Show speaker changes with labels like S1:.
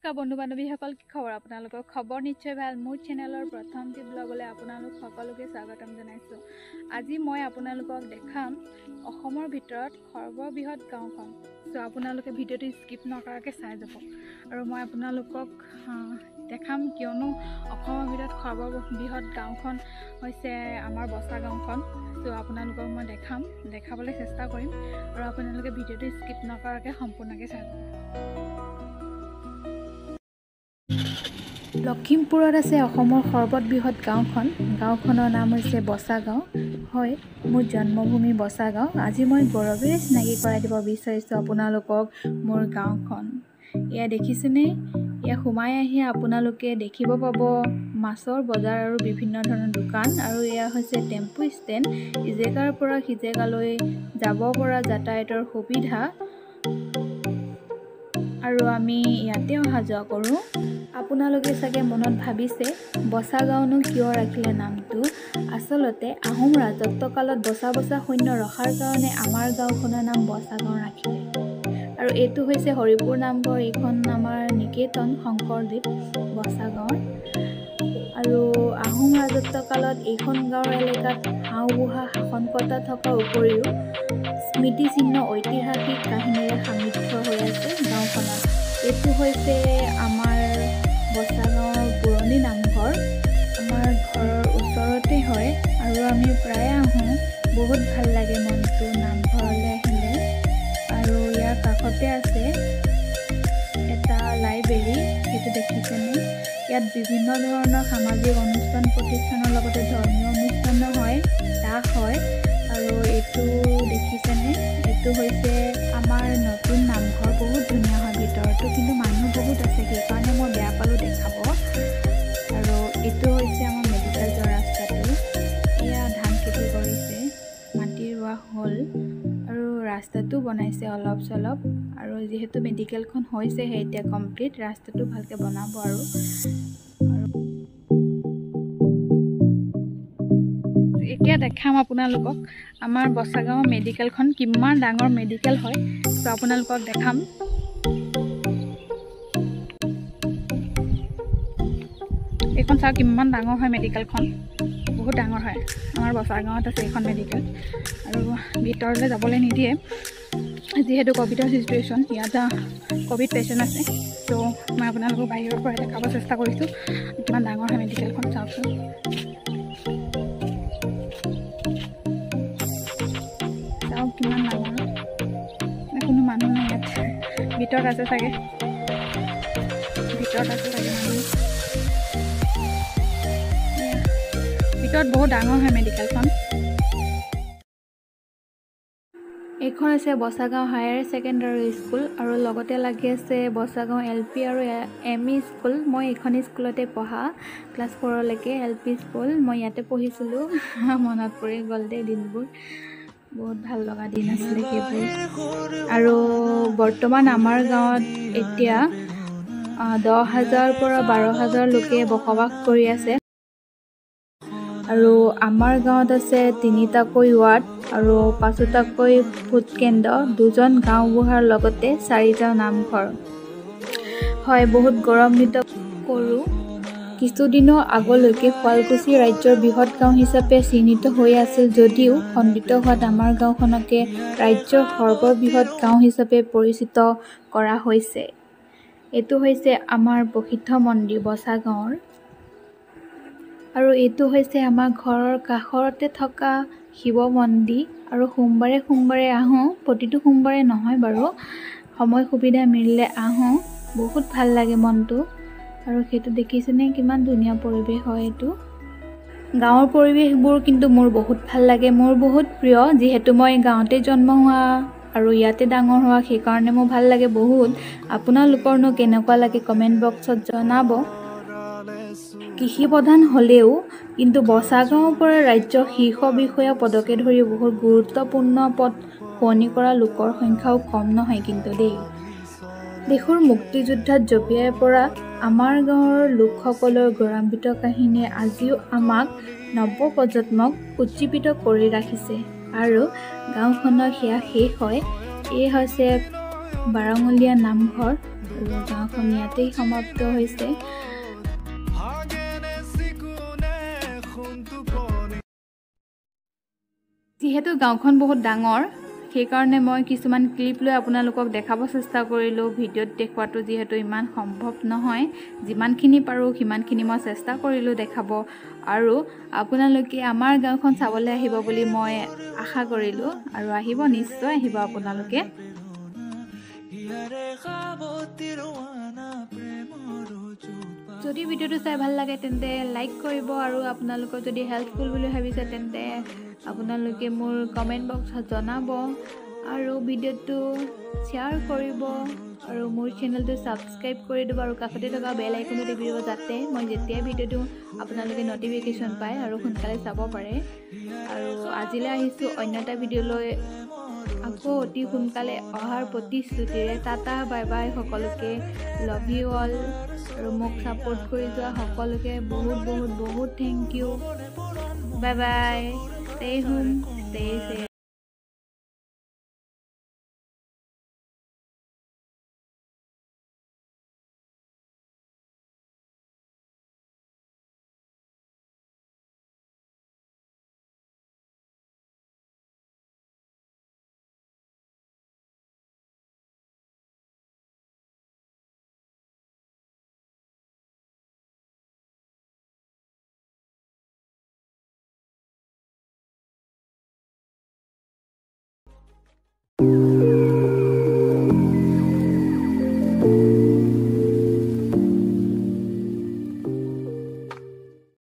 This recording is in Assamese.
S1: বন্ধু বান্ধৱীসকল কি খবৰ আপোনালোকৰ খবৰ নিশ্চয় ভাল মোৰ চেনেলৰ প্ৰথমটি ব্লগলৈ আপোনালোক সকলোকে স্বাগতম জনাইছো আজি মই আপোনালোকক দেখাম অসমৰ ভিতৰত সৰ্ববৃহৎ গাঁওখন সো আপোনালোকে ভিডিঅ'টো স্কিপ নকৰাকৈ চাই যাব আৰু মই আপোনালোকক দেখাম কিয়নো অসমৰ ভিতৰত সৰ্ববৃহৎ গাঁওখন হৈছে আমাৰ বসা গাঁওখন সো আপোনালোকক মই দেখাবলৈ চেষ্টা কৰিম আৰু আপোনালোকে ভিডিঅ'টো স্কিপ নকৰাকৈ সম্পূৰ্ণকৈ চাই যাব লখিমপুৰত আছে অসমৰ সৰ্ববৃহৎ গাঁওখন গাঁওখনৰ নাম হৈছে বসা গাঁও হয় মোৰ জন্মভূমি বসা গাঁও আজি মই গৌৰৱেৰে চিনাকি কৰাই দিব বিচাৰিছোঁ আপোনালোকক মোৰ গাঁওখন এয়া দেখিছেনে এয়া সোমাই আহি আপোনালোকে দেখিব পাব মাছৰ বজাৰ আৰু বিভিন্ন ধৰণৰ দোকান আৰু এয়া হৈছে টেম্পু ষ্টেণ্ড ইজেগাৰ পৰা সিজেগালৈ যাব পৰা যাতায়াতৰ সুবিধা আৰু আমি ইয়াতে অহা যোৱা কৰোঁ আপোনালোকে চাগে মনত ভাবিছে বসা গাঁওনো কিয় ৰাখিলে নামটো আচলতে আহোম ৰাজত্বকালত বসা সৈন্য ৰখাৰ কাৰণে আমাৰ গাঁওখনৰ নাম বসা গাঁও ৰাখিলে আৰু এইটো হৈছে হৰিপুৰ নামঘৰ এইখন আমাৰ নিকেতন শংকৰদেৱ বসা গাঁৱৰ আৰু আহোম ৰাজত্বকালত এইখন গাঁৱৰ এলেকাত হাওঁবুঢ়া শাসন কৰ্তা থকাৰ উপৰিও স্মৃতি চিহ্ন ঐতিহাসিক কাহিনীৰে সমৃদ্ধ হৈ আছে গাঁওখনত এইটো হৈছে আমাৰ বসা গাঁৱৰ পুৰণি নামঘৰ আমাৰ ঘৰৰ ওচৰতে হয় আৰু আমি প্ৰায় আহোঁ বহুত ভাল লাগে মনটো নামঘৰলৈ আহিলে আৰু ইয়াৰ কাষতে আছে এটা লাইব্ৰেৰী সেইটো দেখিছেনে ইয়াত বিভিন্ন ধৰণৰ সামাজিক অনুষ্ঠান প্ৰতিষ্ঠানৰ লগতে ধৰ্মীয় অনুষ্ঠানো হয় ৰাস হয় আৰু এইটো দেখিছেনে এইটো হৈছে আমাৰ নতুন নামঘৰ বহুত ধুনীয়া হয় ভিতৰতো কিন্তু মানুহ বহুত আছে সেইকাৰণে মই বেয়া পালোঁ দেখাব আৰু এইটো হৈছে আমাৰ মেডিকেল যোৱা ৰাস্তাটো এয়া ধান খেতি কৰিছে মাটি ৰোৱা হ'ল আৰু ৰাস্তাটো বনাইছে অলপ চলপ আৰু যিহেতু মেডিকেলখন হৈছেহে এতিয়া কমপ্লিট ৰাস্তাটো ভালকৈ বনাব আৰু এতিয়া দেখাম আপোনালোকক আমাৰ বসা গাঁৱৰ মেডিকেলখন কিমান ডাঙৰ মেডিকেল হয় তো আপোনালোকক দেখাম এইখন চাওক কিমান ডাঙৰ হয় মেডিকেলখন বহুত ডাঙৰ হয় আমাৰ বসা গাঁৱত আছে এইখন মেডিকেল আৰু ভিতৰলৈ যাবলৈ নিদিয়ে যিহেতু ক'ভিডৰ চিটুৱেশ্যন ইয়াত ক'ভিড পেচেণ্ট আছে তো মই আপোনালোকক বাহিৰৰ পৰা দেখাব চেষ্টা কৰিছোঁ কিমান ডাঙৰ হয় মেডিকেলখন চাওকচোন চাওক কিমান ডাঙৰ কোনো মানুহ নাই ইয়াত ভিতৰত আছে চাগে মানুহ ভিতৰত বহুত ডাঙৰ হয় মেডিকেলখন এইখন আছে বসা গাঁও হায়াৰ ছেকেণ্ডেৰী স্কুল আৰু লগতে লাগি আছে বসা গাঁও LP আৰু ME স্কুল মই এইখন স্কুলতে পঢ়া ক্লাছ 4লৈকে LP স্কুল মই ইয়াতে পঢ়িছিলোঁ মনত পৰি গ'ল দেই দিনবোৰ বহুত ভাল লগা দিন আছিলে সেইবোৰ আৰু বৰ্তমান আমাৰ গাঁৱত এতিয়া 10,000 পৰা 12,000 লোকে বসবাস কৰি আছে আৰু আমাৰ গাঁৱত আছে 3টাকৈ ৱাৰ্ড আৰু 5টাকৈ ভোট কেন্দ্ৰ 2জন গাঁওবুঢ়াৰ লগতে 4টা নামঘৰ হয় বহুত গৌৰৱান্বিত কৰোঁ কিছুদিনৰ আগলৈকে শুৱালকুছি ৰাজ্যৰ বৃহৎ গাঁও হিচাপে চিহ্নিত হৈ আছিল যদিও খণ্ডিত হোৱাত আমাৰ গাঁওখনকে ৰাজ্যৰ সৰ্ববৃহৎ গাঁও হিচাপে পৰিচিত কৰা হৈছে এইটো হৈছে আমাৰ প্ৰসিদ্ধ মন্দিৰ বসা গাঁৱৰ আৰু এইটো হৈছে আমাৰ ঘৰৰ কাষৰতে থকা শিৱ মন্দিৰ আৰু সোমবাৰে আহোঁ প্ৰতিটো সোমবাৰে নহয় বাৰু সময় সুবিধা মিলিলে আহোঁ বহুত ভাল লাগে মনটো আৰু সেইটো দেখিছেনে কিমান ধুনীয়া পৰিৱেশ হয় এইটো গাঁৱৰ পৰিৱেশবোৰ কিন্তু মোৰ বহুত ভাল লাগে মোৰ বহুত প্ৰিয় যিহেতু মই গাঁৱতে জন্ম হোৱা আৰু ইয়াতে ডাঙৰ হোৱা সেইকাৰণে মোৰ ভাল লাগে বহুত আপোনালোকৰনো কেনেকুৱা লাগে কমেণ্ট বক্সত জনাব কৃষি প্ৰধান হ'লেও কিন্তু বসা গাঁৱৰ পৰা ৰাজ্যৰ শীৰ্ষ বিষয়া পদকে ধৰি বহুত গুৰুত্বপূৰ্ণ পদ শুৱনি কৰা লোকৰ সংখ্যাও কম নহয় কিন্তু দেই দেশৰ মুক্তিযুদ্ধত জঁপিয়াই পৰা আমাৰ গাঁৱৰ লোকসকলৰ গৌৰৱান্বিত কাহিনীয়ে আজিও আমাক নৱপ্ৰজন্মক উজ্জীৱিত কৰি ৰাখিছে আৰু গাঁওখনৰ সেয়া শেষ হয় এই হৈছে বাৰঙলীয়া নামঘৰ আৰু গাঁওখন ইয়াতেই সমাপ্ত হৈছে। যিহেতু গাঁওখন বহুত ডাঙৰ, সেইকাৰণে মই কিছুমান ক্লিপ লৈ আপোনালোকক দেখাব চেষ্টা কৰিলোঁ। ভিডিঅ'ত দেখুৱাটো যিহেতু ইমান সম্ভৱ নহয়, যিমানখিনি পাৰোঁ সিমানখিনি মই চেষ্টা কৰিলোঁ দেখাব। আৰু আপোনালোকে আমাৰ গাঁওখন চাবলৈ আহিব বুলি মই আশা কৰিলোঁ, আৰু আহিব, নিশ্চয় আহিব আপোনালোকে। যদি ভিডিঅ'টো চাই ভাল লাগে তেন্তে লাইক কৰিব, আৰু আপোনালোকৰ যদি হেল্পফুল বুলি ভাবিছে তেন্তে আপোনালোকে মোৰ কমেণ্ট বক্সত জনাব, আৰু ভিডিঅ'টো শ্বেয়াৰ কৰিব, আৰু মোৰ চেনেলটো ছাবস্ক্ৰাইব কৰি দিব, আৰু কাষতে থকা বেল আইকনটো টিপি দিব, যাতে মই যেতিয়াই ভিডিঅ' দিওঁ আপোনালোকে ন'টিফিকেশ্যন পায় আৰু সোনকালে চাব পাৰে। আৰু আজিলৈ আহিছোঁ অন্য এটা ভিডিঅ' লৈ, আকৌ অতি সোনকালে অহাৰ প্ৰতিশ্ৰুতিৰে। টাটা বাই বাই সকলোকে, লাভ ইউ অল। আৰু মোক ছাপোৰ্ট কৰি যোৱা সকলোকে বহুত বহুত বহুত thank you. Bye bye, stay home, stay safe.